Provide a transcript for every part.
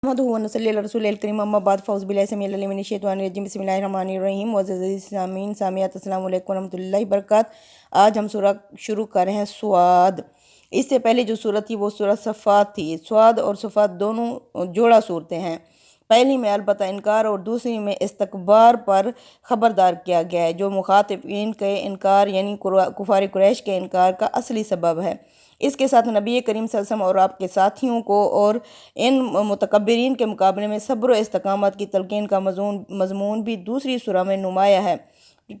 محمد نصلی اللہ رسول الکریم اما بعد فاؤز باللہ السمیع العلیم من الشیطان الرجیم بسم اللہ الرحمن الرحیم معزز سامعین سامعات السلام علیکم ورحمۃ اللہ وبرکاتہ۔ آج ہم سورہ شروع کر رہے ہیں سواد۔ اس سے پہلے جو سورت تھی وہ سورہ صفات تھی۔ سواد اور صفات دونوں جوڑا صورتیں ہیں۔ پہلی میں البتہ انکار اور دوسری میں استکبار پر خبردار کیا گیا ہے، جو مخاطبین کے انکار یعنی کفار قریش کے انکار کا اصلی سبب ہے۔ اس کے ساتھ نبی کریم صلی اللہ علیہ وسلم اور آپ کے ساتھیوں کو اور ان متکبرین کے مقابلے میں صبر و استقامت کی تلقین کا مضمون بھی دوسری سورہ میں نمایاں ہے۔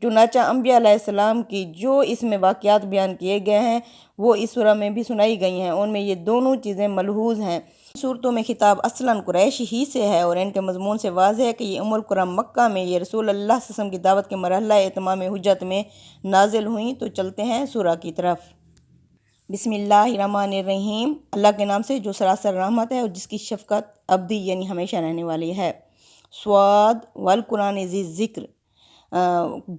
چنانچہ انبیاء علیہ السلام کی جو اس میں واقعات بیان کیے گئے ہیں وہ اس سورہ میں بھی سنائی گئی ہیں۔ ان میں یہ دونوں چیزیں ملحوظ ہیں۔ صورتوں میں خطاب اصلاً قریش ہی سے ہے اور ان کے مضمون سے واضح ہے کہ یہ ام القرى مکہ میں یہ رسول اللہ صلی اللہ علیہ وسلم کی دعوت کے مرحلہ اتمام حجت میں نازل ہوئیں۔ تو چلتے ہیں سورہ کی طرف۔ بسم اللہ الرحمن الرحیم، اللہ کے نام سے جو سراسر رحمت ہے اور جس کی شفقت ابدی یعنی ہمیشہ رہنے والی ہے۔ سواد والقرآن ذی ذکر،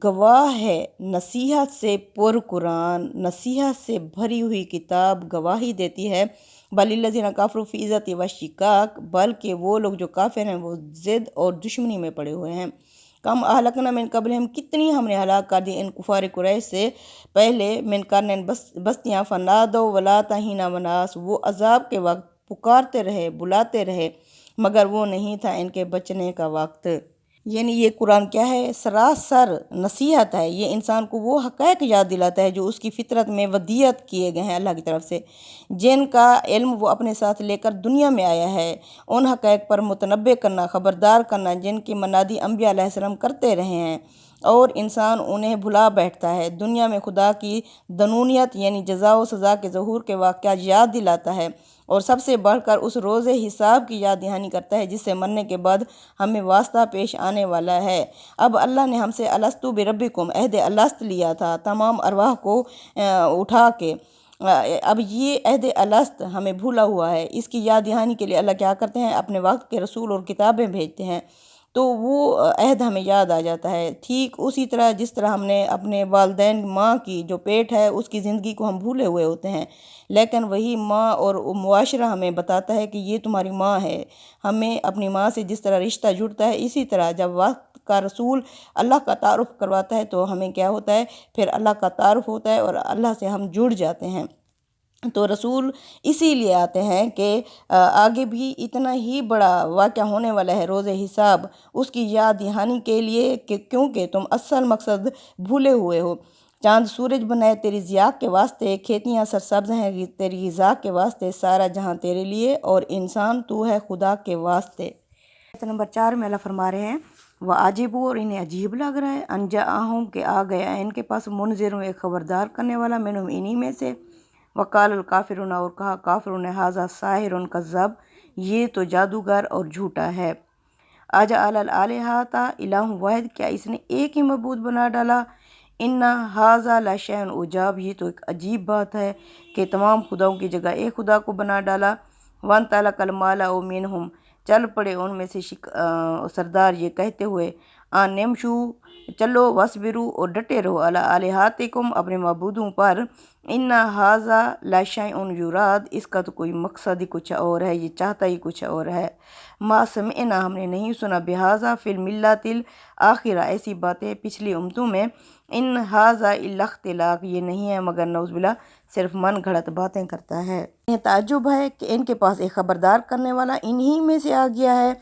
گواہ ہے نصیحت سے پر قرآن، نصیحت سے بھری ہوئی کتاب گواہی دیتی ہے۔ بل الذین کفروا فی عزت و شقاق، بلکہ وہ لوگ جو کافر ہیں وہ ضد اور دشمنی میں پڑے ہوئے ہیں۔ کم اہلکنا من قبلہم، کتنی ہم نے ہلاک کر دی ان کفار قریش سے پہلے، من قرن بستیاں، فنادوا ولا حین مناس، وہ عذاب کے وقت پکارتے رہے بلاتے رہے مگر وہ نہیں تھا ان کے بچنے کا وقت۔ یعنی یہ قرآن کیا ہے؟ سراسر نصیحت ہے۔ یہ انسان کو وہ حقائق یاد دلاتا ہے جو اس کی فطرت میں ودیعت کیے گئے ہیں اللہ کی طرف سے، جن کا علم وہ اپنے ساتھ لے کر دنیا میں آیا ہے۔ ان حقائق پر متنبہ کرنا، خبردار کرنا جن کی منادی انبیاء علیہ السلام کرتے رہے ہیں، اور انسان انہیں بھلا بیٹھتا ہے۔ دنیا میں خدا کی دنونیت یعنی جزا و سزا کے ظہور کے واقعات یاد دلاتا ہے، اور سب سے بڑھ کر اس روز حساب کی یاد دہانی کرتا ہے جس سے مرنے کے بعد ہمیں واسطہ پیش آنے والا ہے۔ اب اللہ نے ہم سے الستو بربکم، عہد الست لیا تھا تمام ارواح کو اٹھا کے۔ اب یہ عہد الست ہمیں بھولا ہوا ہے۔ اس کی یاد دہانی کے لیے اللہ کیا کرتے ہیں؟ اپنے وقت کے رسول اور کتابیں بھیجتے ہیں، تو وہ عہد ہمیں یاد آ جاتا ہے۔ ٹھیک اسی طرح جس طرح ہم نے اپنے والدین، ماں کی جو پیٹ ہے اس کی زندگی کو ہم بھولے ہوئے ہوتے ہیں، لیکن وہی ماں اور معاشرہ ہمیں بتاتا ہے کہ یہ تمہاری ماں ہے۔ ہمیں اپنی ماں سے جس طرح رشتہ جڑتا ہے، اسی طرح جب وقت کا رسول اللہ کا تعارف کرواتا ہے تو ہمیں کیا ہوتا ہے؟ پھر اللہ کا تعارف ہوتا ہے اور اللہ سے ہم جڑ جاتے ہیں۔ تو رسول اسی لیے آتے ہیں کہ آگے بھی اتنا ہی بڑا واقعہ ہونے والا ہے روز حساب، اس کی یاد دہانی کے لیے کہ کیونکہ تم اصل مقصد بھولے ہوئے ہو۔ چاند سورج بنائے تیری ضیاء کے واسطے، کھیتیاں سرسبز ہیں تیری غذا کے واسطے، سارا جہاں تیرے لیے اور انسان تو ہے خدا کے واسطے۔ آیت نمبر 4 میں اللہ فرما رہے ہیں وَعَجِبُوا، اور انہیں عجیب لگ رہا ہے، ان جاءہم کہ آ گیا ان کے پاس منذر، ایک خبردار کرنے والا، منہم انہی میں سے، وقال الکافرون، اور کہا کافروں نے، ھذا ساحر کذاب، یہ تو جادوگر اور جھوٹا ہے۔ اجعل الآلہۃ الہ واحد، کیا اس نے ایک ہی معبود بنا ڈالا؟ ان ھذا لشیء عجاب، یہ تو ایک عجیب بات ہے کہ تمام خداؤں کی جگہ ایک خدا کو بنا ڈالا۔ وانطلق الملأ منہم، چل پڑے ان میں سے سردار یہ کہتے ہوئے، ان امشوا، چلو، واصبروا، اور ڈٹے رہو، علی الہاتکم، اپنے معبودوں پر، ان ھذا لشیء یراد، اس کا تو کوئی مقصد ہی کچھ اور ہے، یہ چاہتا ہی کچھ اور ہے۔ ما سمعنا، ہم نے نہیں سنا، بہذا فی الملۃ الآخرہ، ایسی باتیں پچھلی امتوں میں، ان ھذا الا اختلاق، یہ نہیں ہے مگر نعوذ باللہ صرف من گھڑت باتیں کرتا ہے۔ انہیں تعجب ہے کہ ان کے پاس ایک خبردار کرنے والا انہی میں سے آ گیا ہے،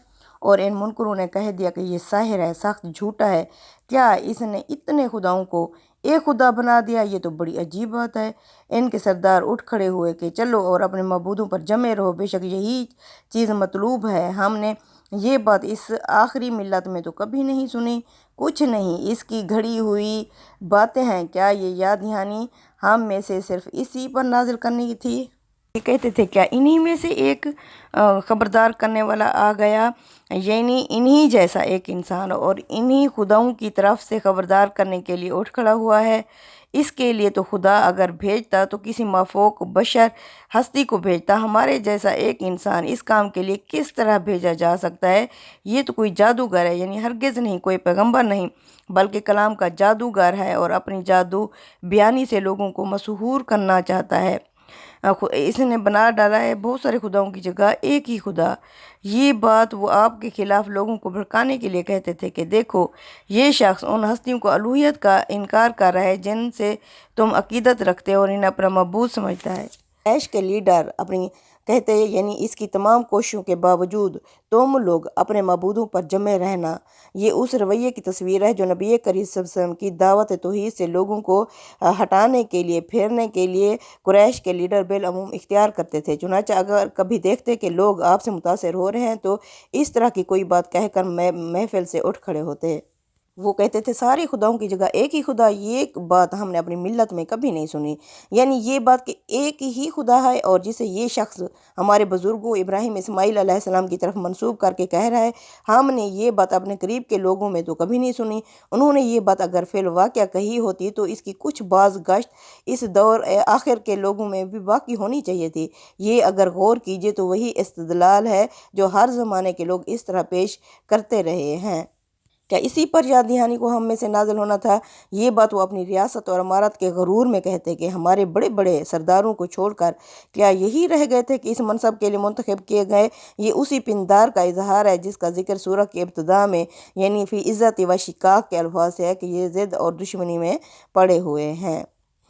اور ان منکروں نے کہہ دیا کہ یہ ساحر ہے، سخت جھوٹا ہے، کیا اس نے اتنے خداؤں کو ایک خدا بنا دیا؟ یہ تو بڑی عجیب بات ہے۔ ان کے سردار اٹھ کھڑے ہوئے کہ چلو اور اپنے معبودوں پر جمے رہو، بے شک یہی چیز مطلوب ہے، ہم نے یہ بات اس آخری ملت میں تو کبھی نہیں سنی، کچھ نہیں، اس کی گھڑی ہوئی باتیں ہیں، کیا یہ یاد دہانی ہم میں سے صرف اسی پر نازل کرنی کی تھی؟ یہ کہتے تھے کیا انہی میں سے ایک خبردار کرنے والا آ گیا، یعنی انہی جیسا ایک انسان اور انہی خداؤں کی طرف سے خبردار کرنے کے لیے اٹھ کھڑا ہوا ہے۔ اس کے لیے تو خدا اگر بھیجتا تو کسی مافوق بشر ہستی کو بھیجتا، ہمارے جیسا ایک انسان اس کام کے لیے کس طرح بھیجا جا سکتا ہے؟ یہ تو کوئی جادوگر ہے، یعنی ہرگز نہیں، کوئی پیغمبر نہیں، بلکہ کلام کا جادوگر ہے اور اپنی جادو بیانی سے لوگوں کو مسحور کرنا چاہتا ہے۔ اس نے بنا ڈالا ہے بہت سارے خداؤں کی جگہ ایک ہی خدا۔ یہ بات وہ آپ کے خلاف لوگوں کو بھڑکانے کے لیے کہتے تھے کہ دیکھو یہ شخص ان ہستیوں کو الوہیت کا انکار کر رہا ہے جن سے تم عقیدت رکھتے ہو اور انہیں اپنا معبود سمجھتا ہے۔ قریش کے لیڈر اپنی کہتے ہیں یعنی اس کی تمام کوششوں کے باوجود تم لوگ اپنے معبودوں پر جمے رہنا، یہ اس رویے کی تصویر ہے جو نبی کریم صلی اللہ علیہ وسلم کی دعوت توحید سے لوگوں کو ہٹانے کے لیے پھیرنے کے لیے قریش کے لیڈر بالعموم اختیار کرتے تھے۔ چنانچہ اگر کبھی دیکھتے کہ لوگ آپ سے متاثر ہو رہے ہیں تو اس طرح کی کوئی بات کہہ کر محفل سے اٹھ کھڑے ہوتے۔ وہ کہتے تھے سارے خداؤں کی جگہ ایک ہی خدا، یہ بات ہم نے اپنی ملت میں کبھی نہیں سنی، یعنی یہ بات کہ ایک ہی خدا ہے اور جسے یہ شخص ہمارے بزرگوں ابراہیم اسماعیل علیہ السلام کی طرف منسوب کر کے کہہ رہا ہے، ہم نے یہ بات اپنے قریب کے لوگوں میں تو کبھی نہیں سنی۔ انہوں نے یہ بات اگر فی الواقع کہی ہوتی تو اس کی کچھ باز گشت اس دور آخر کے لوگوں میں بھی باقی ہونی چاہیے تھی۔ یہ اگر غور کیجئے تو وہی استدلال ہے جو ہر زمانے کے لوگ اس طرح پیش کرتے رہے ہیں۔ کیا اسی پر یاد دہانی کو ہم میں سے نازل ہونا تھا؟ یہ بات وہ اپنی ریاست اور امارت کے غرور میں کہتے کہ ہمارے بڑے بڑے سرداروں کو چھوڑ کر کیا یہی رہ گئے تھے کہ اس منصب کے لیے منتخب کیے گئے؟ یہ اسی پندار کا اظہار ہے جس کا ذکر سورہ کی ابتدا میں یعنی فی عزت و شقاق کے الفاظ سے ہے کہ یہ ضد اور دشمنی میں پڑے ہوئے ہیں۔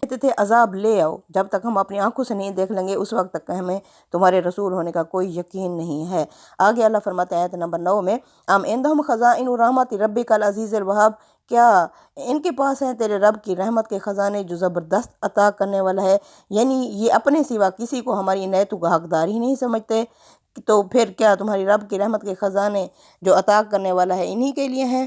کہتے تھے عذاب لے آؤ، جب تک ہم اپنی آنکھوں سے نہیں دیکھ لیں گے اس وقت تک ہمیں تمہارے رسول ہونے کا کوئی یقین نہیں ہے۔ آگے اللہ فرماتے ہیں آیت نمبر 9 میں ام عندہم خزائن رحمت ربک العزیز الوہاب، کیا ان کے پاس ہیں تیرے رب کی رحمت کے خزانے جو زبردست عطا کرنے والا ہے، یعنی یہ اپنے سوا کسی کو ہماری عنایتوں کا حقدار ہی نہیں سمجھتے، تو پھر کیا تمہاری رب کی رحمت کے خزانے جو عطا کرنے والا ہے انہی کے لیے ہیں؟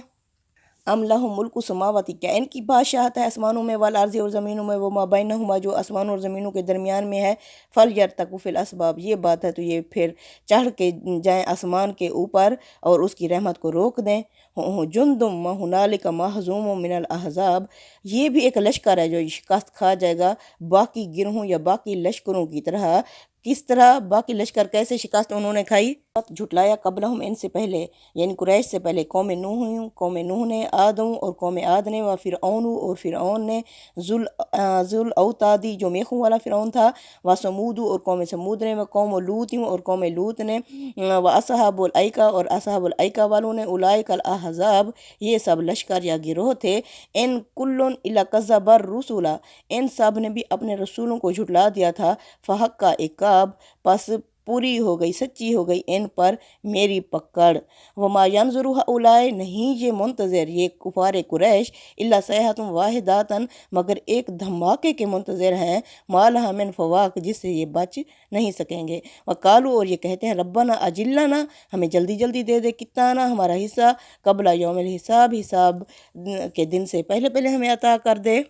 ام لہم ملک السماواتی، کیا ان کی بادشاہت ہے آسمانوں میں والارض اور زمینوں میں وما بینہما جو آسمانوں اور زمینوں کے درمیان میں ہے، فلیرتقوا فی الاسباب، یہ بات ہے تو یہ پھر چڑھ کے جائیں آسمان کے اوپر اور اس کی رحمت کو روک دیں۔ جندم ہنالک مہزوم من الاحزاب، یہ بھی ایک لشکر ہے جو شکست کھا جائے گا باقی گروہوں یا باقی لشکروں کی طرح۔ کس طرح باقی لشکر کیسے شکست انہوں نے کھائی؟ جھٹلایا قبلہم، ان سے پہلے یعنی قریش سے پہلے قوم نوح نے، آدم اور قوم عاد نے، و فرعون اور فرعون نے، ذل اوتادی جو میخوں والا فرعون تھا، و سمود اور قوم سمود نے، و قوم لوط اور قوم لوط نے، و اصحاب الایکہ اور اصحاب الایکہ والوں نے، اولئک الاحزاب، یہ سب لشکر یا گروہ تھے، ان کلن الا کذب الرسل، ان سب نے بھی اپنے رسولوں کو جھٹلا دیا تھا، فحق عقاب، پس پوری ہو گئی سچی ہو گئی ان پر میری پکڑ، وما ینظر ہؤلاء، نہیں یہ منتظر یہ کفار قریش، الا صیحۃ واحدۃ، مگر ایک دھماکے کے منتظر ہیں، ما لہا من فواق، جس سے یہ بچ نہیں سکیں گے، وقالوا، اور یہ کہتے ہیں ربنا اجلنا، ہمیں جلدی جلدی دے دے کتانا ہمارا حصہ، قبل یوم الحساب، حساب کے دن سے پہلے پہلے ہمیں عطا کر دے۔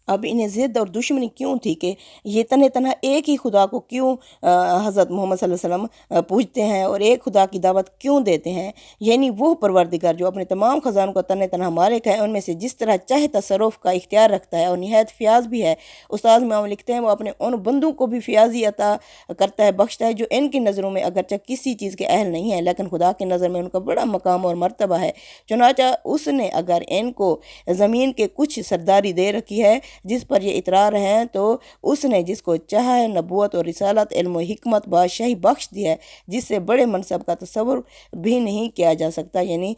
اب انہیں ضد اور دشمنی کیوں تھی کہ یہ تنہا ایک ہی خدا کو کیوں حضرت محمد صلی اللہ علیہ وسلم پوجتے ہیں اور ایک خدا کی دعوت کیوں دیتے ہیں، یعنی وہ پروردگار جو اپنے تمام خزانوں کا تنہا مالک ہے، ان میں سے جس طرح چاہے تصرف کا اختیار رکھتا ہے اور نہایت فیاض بھی ہے۔ استاذ امام لکھتے ہیں وہ اپنے ان بندوں کو بھی فیاضی عطا کرتا ہے، بخشتا ہے جو ان کی نظروں میں اگرچہ کسی چیز کے اہل نہیں ہیں لیکن خدا کی نظر میں ان کا بڑا مقام اور مرتبہ ہے۔ چنانچہ اس نے اگر ان کو زمین کے کچھ سرداری دے رکھی ہے جس پر یہ اطرار ہیں، تو اس نے جس کو چاہا ہے نبوت اور رسالت، علم و حکمت، بادشاہی بخش دی ہے جس سے بڑے منصب کا تصور بھی نہیں کیا جا سکتا، یعنی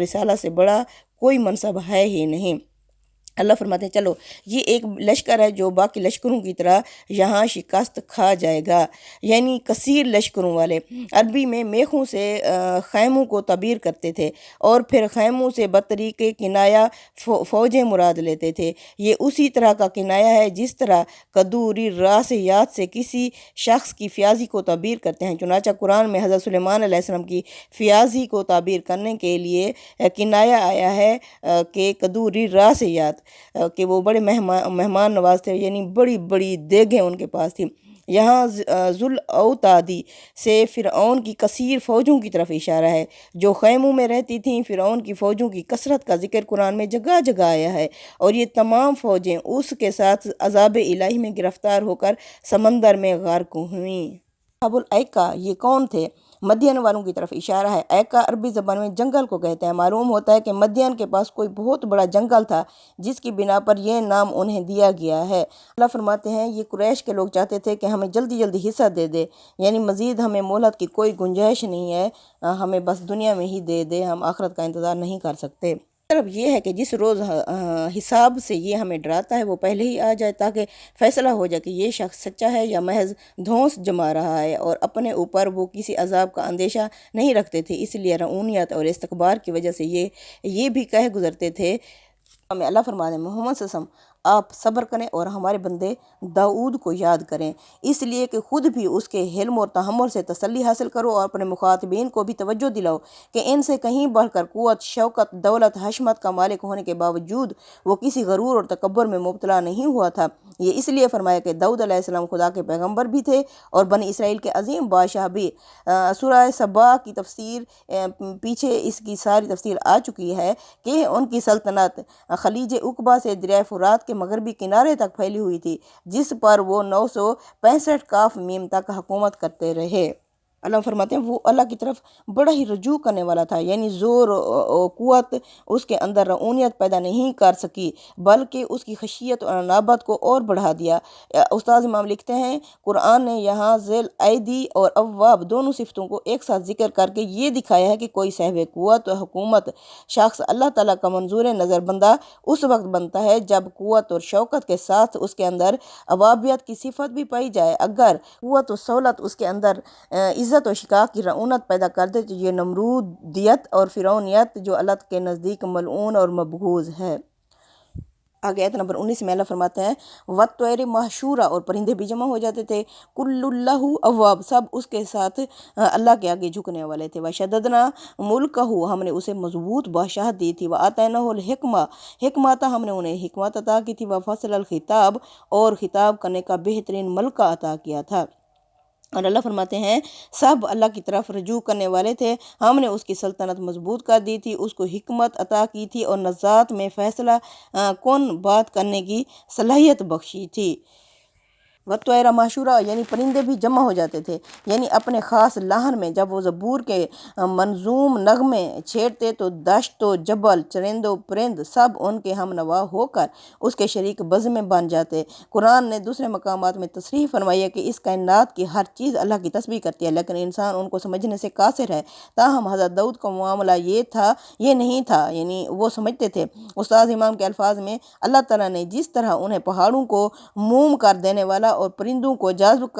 رسالت سے بڑا کوئی منصب ہے ہی نہیں۔ اللہ فرماتے ہیں چلو یہ ایک لشکر ہے جو باقی لشکروں کی طرح یہاں شکست کھا جائے گا، یعنی کثیر لشکروں والے۔ عربی میں میخوں سے خیموں کو تعبیر کرتے تھے اور پھر خیموں سے بطریق کنایا فوجیں مراد لیتے تھے۔ یہ اسی طرح کا کنایا ہے جس طرح قدوری راسیات سے کسی شخص کی فیاضی کو تعبیر کرتے ہیں۔ چنانچہ قرآن میں حضرت سلیمان علیہ السلام کی فیاضی کو تعبیر کرنے کے لیے کنایا آیا ہے کہ قدوری راسیات، کہ وہ بڑے مہمان نواز تھے، یعنی بڑی بڑی دیگیں ان کے پاس تھی۔ یہاں ذل اوتادی سے فرعون کی کثیر فوجوں کی طرف اشارہ ہے جو خیموں میں رہتی تھیں۔ فرعون کی فوجوں کی کثرت کا ذکر قرآن میں جگہ جگہ آیا ہے اور یہ تمام فوجیں اس کے ساتھ عذاب الہی میں گرفتار ہو کر سمندر میں غرق ہوئیں۔ اصحاب الایکہ یہ کون تھے؟ مدین والوں کی طرف اشارہ ہے۔ ایکا عربی زبان میں جنگل کو کہتے ہیں۔ معلوم ہوتا ہے کہ مدین کے پاس کوئی بہت بڑا جنگل تھا جس کی بنا پر یہ نام انہیں دیا گیا ہے۔ اللہ فرماتے ہیں یہ قریش کے لوگ چاہتے تھے کہ ہمیں جلدی جلدی حصہ دے دے، یعنی مزید ہمیں مہلت کی کوئی گنجائش نہیں ہے، ہمیں بس دنیا میں ہی دے دے، ہم آخرت کا انتظار نہیں کر سکتے۔ طرف یہ ہے کہ جس روز حساب سے یہ ہمیں ڈراتا ہے وہ پہلے ہی آ جائے تاکہ فیصلہ ہو جائے کہ یہ شخص سچا ہے یا محض دھونس جما رہا ہے، اور اپنے اوپر وہ کسی عذاب کا اندیشہ نہیں رکھتے تھے، اس لیے رعونیت اور استکبار کی وجہ سے یہ بھی کہہ گزرتے تھے۔ ہمیں اللہ فرماتے ہیں محمد صلی اللہ علیہ وسلم آپ صبر کریں اور ہمارے بندے داؤد کو یاد کریں، اس لیے کہ خود بھی اس کے حلم اور تحمل سے تسلی حاصل کرو اور اپنے مخاطبین کو بھی توجہ دلاؤ کہ ان سے کہیں بڑھ کر قوت، شوکت، دولت، حشمت کا مالک ہونے کے باوجود وہ کسی غرور اور تکبر میں مبتلا نہیں ہوا تھا۔ یہ اس لیے فرمایا کہ داؤد علیہ السلام خدا کے پیغمبر بھی تھے اور بنی اسرائیل کے عظیم بادشاہ بھی۔ سورہ سبا کی تفسیر پیچھے اس کی ساری تفسیر آ چکی ہے کہ ان کی سلطنت خلیج عقبہ سے دریائے فرات کے مغربی کنارے تک پھیلی ہوئی تھی، جس پر وہ 965 کاف میم تک حکومت کرتے رہے۔ اللہ فرماتے ہیں وہ اللہ کی طرف بڑا ہی رجوع کرنے والا تھا، یعنی زور و قوت اس کے اندر رعونیت پیدا نہیں کر سکی بلکہ اس کی خشیت اور انابت کو اور بڑھا دیا۔ استاذ امام لکھتے ہیں قرآن نے یہاں ذیل ایدی اور اواب دونوں صفتوں کو ایک ساتھ ذکر کر کے یہ دکھایا ہے کہ کوئی صاحب قوت و حکومت شخص اللہ تعالیٰ کا منظور نظر بندہ اس وقت بنتا ہے جب قوت اور شوکت کے ساتھ اس کے اندر اوابیت کی صفت بھی پائی جائے۔ اگر قوت و سہولت اس کے اندر عزت و شقاق کی رعونت پیدا کر دے تو یہ نمرودیت اور فرعونیت جو اللہ کے نزدیک ملعون اور مبغوض ہے۔ آگے آیت نمبر 19 میں اللہ فرماتے ہیں وَالطَّيْرِ مَحْشُورًا، اور پرندے بھی جمع ہو جاتے تھے، كُلٌّ لَّهُ أَوَّابٌ، سب اس کے ساتھ اللہ کے آگے جھکنے والے تھے۔ وَشَدَّدْنَا مُلْكَهُ، ہم نے اسے مضبوط بادشاہت دی تھی۔ وَآتَيْنَاهُ الْحِكْمَةَ، حکمت ہم نے انہیں حکمت عطا کی تھی۔ وَفَصْلَ الْخِطَابِ، اور خطاب کرنے کا بہترین ملکہ عطا کیا تھا۔ اور اللہ فرماتے ہیں سب اللہ کی طرف رجوع کرنے والے تھے، ہم نے اس کی سلطنت مضبوط کر دی تھی، اس کو حکمت عطا کی تھی اور نزاعت میں فیصلہ کن بات کرنے کی صلاحیت بخشی تھی۔ وَالطَّيْرَ مَحْشُورًا، یعنی پرندے بھی جمع ہو جاتے تھے، یعنی اپنے خاص لحن میں جب وہ زبور کے منظوم نغمے چھیڑتے تو دشت و جبل، چرند و پرند سب ان کے ہم نوا ہو کر اس کے شریک بزم میں بن جاتے۔ قرآن نے دوسرے مقامات میں تصریح فرمائی ہے کہ اس کائنات کی ہر چیز اللہ کی تسبیح کرتی ہے لیکن انسان ان کو سمجھنے سے قاصر ہے۔ تاہم حضرت داؤد کا معاملہ یہ نہیں تھا، یعنی وہ سمجھتے تھے۔ استاذ امام کے الفاظ میں اللہ تعالیٰ نے جس طرح انہیں پہاڑوں کو موم کر دینے والا اور پرندوں کو جذب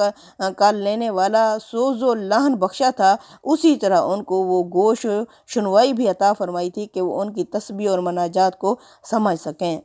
کر لینے والا سوز و لحن بخشا تھا، اسی طرح ان کو وہ گوش شنوائی بھی عطا فرمائی تھی کہ وہ ان کی تسبیح اور مناجات کو سمجھ سکیں۔